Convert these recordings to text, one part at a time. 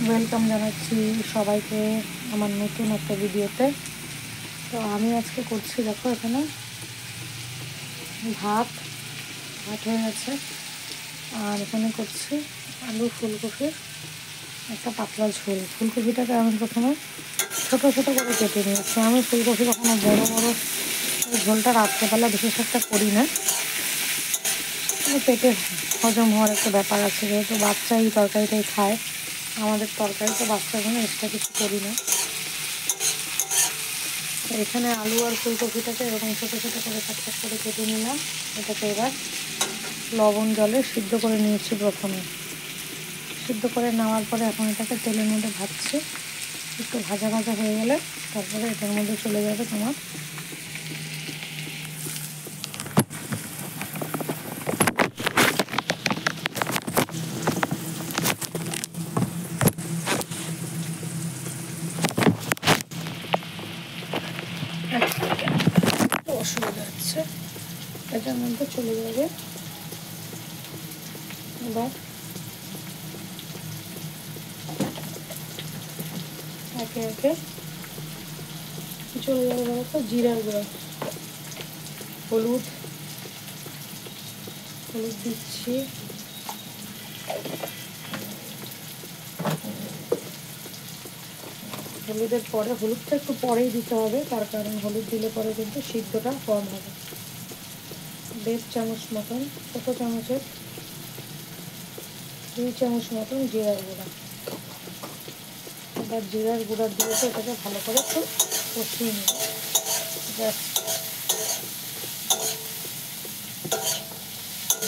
Welcome জানাচ্ছি সবাইকে আমার নতুন একটা ভিডিওতে। তো আমি আজকে করছি, দেখো এখানে ভাত হয়ে গেছে, আর এখানে করছি আলু ফুলকপির একটা পাতলা ঝোল। ফুলকপিটাকে আমি প্রথমে ছোটো ছোটো করে কেটে নিয়েছি। আমি ফুলকপি কখনো বড়ো বড়ো ঝোলটা রাত্রেবেলা বিশেষ একটা করি না, পেটে হজম হওয়ার একটা ব্যাপার আছে, যেহেতু বাচ্চা এই তরকারিটাই খায়। আমাদের তরকারিতে বাচ্চার জন্য এক্সট্রা কিছু করি না। এখানে আলু আর ফুলকপিটাকে এরকম ছোটো ছোটো করে কাট করে কেটে নিলাম। এটাকে এবার লবণ জলে সিদ্ধ করে নিয়েছি। প্রথমে সিদ্ধ করে নেওয়ার পরে এখন এটাকে তেলের মধ্যে ভাজছি। একটু ভাজা ভাজা হয়ে গেলে তারপরে এটার মধ্যে চলে যাবে তোমার অসুবিধা হচ্ছে, এটার মধ্যে চলে যাবে এবার একে একে চলে যাবে তো জিরার গুঁড়া, হলুদ দিচ্ছি, হলুদের পরে হলুদটা একটু পরেই দিতে হবে, তার কারণ হলুদ দিলে পরে কিন্তু সিদ্ধটা কম হবে। 1.5 চামচ মতন, ছোটো চামচের 2 চামচ মতন জিরার গুঁড়া। এবার জিরার গুঁড়া দিয়ে তো এটাকে ভালো করে একটু কষিয়ে নেব।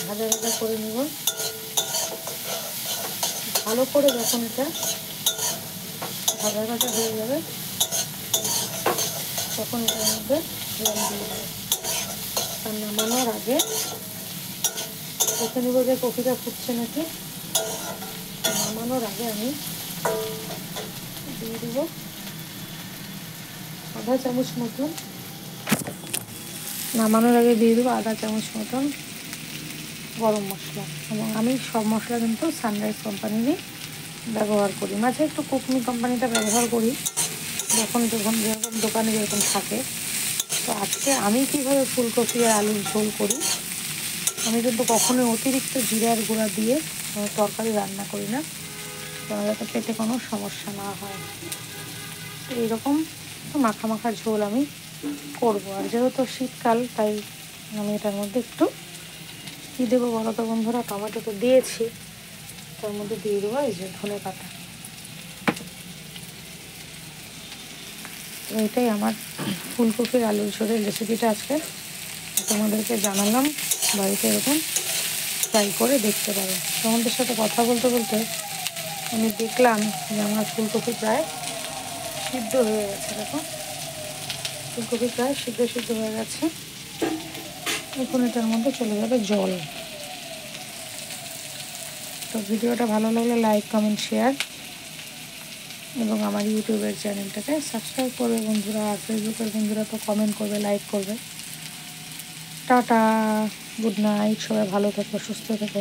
ভাজা ভাজা করে নেব ভালো করে। যখন এটা ভাজা ভাজা হয়ে যাবে তখন এটার মধ্যে জল দিয়ে দেবো। আর নামানোর আগে দেখে নেব যে কফিটা ফুটছে নাকি। নামানোর আগে আমি দিয়ে দেবো আধা চামচ মতন, নামানোর আগে দিয়ে দেবো আধা চামচ মতন গরম মশলা। এবং আমি সব মশলা কিন্তু সানরাইজ কোম্পানিরই ব্যবহার করি, মাঝে একটু কুকমি কোম্পানিটা ব্যবহার করি যখন যেরকম দোকানে যেরকম থাকে। তো আজকে আমি কীভাবে ফুলকপি আর আলুর ঝোল করি, আমি কিন্তু কখনোই অতিরিক্ত জিরার গুঁড়া দিয়ে তরকারি রান্না করি না, যাতে পেটে কোনো সমস্যা না হয়। তো এইরকম মাখা মাখা ঝোল আমি করব। আর যেহেতু শীতকাল, তাই আমি এটার মধ্যে একটু কী দেবো বলো তো বন্ধুরা, টমেটো তো দিয়েছি, তার মধ্যে দিয়ে দেবো এই যে ধনে পাতা। তো এটাই আমার ফুলকপির আলুর ঝোলের রেসিপিটা আজকে তোমাদেরকে জানালাম। বাড়িতে এরকম ট্রাই করে দেখতে পারো। তোমাদের সাথে কথা বলতে বলতে আমি দেখলাম যে আমার ফুলকপি প্রায় সিদ্ধ হয়ে গেছে। দেখো ফুলকপি প্রায় সিদ্ধ হয়ে গেছে। এখন এটার মধ্যে চলে যাবে জল। তো ভিডিওটা ভালো লাগলে লাইক কমেন্ট শেয়ার এবং আমার ইউটিউবের চ্যানেলটাকে সাবস্ক্রাইব করবে বন্ধুরা। আর ফেসবুকের বন্ধুরা তো কমেন্ট করবে, লাইক করবে। টাটা, গুড নাইট, সবাই ভালো থেকো, সুস্থ থেকো।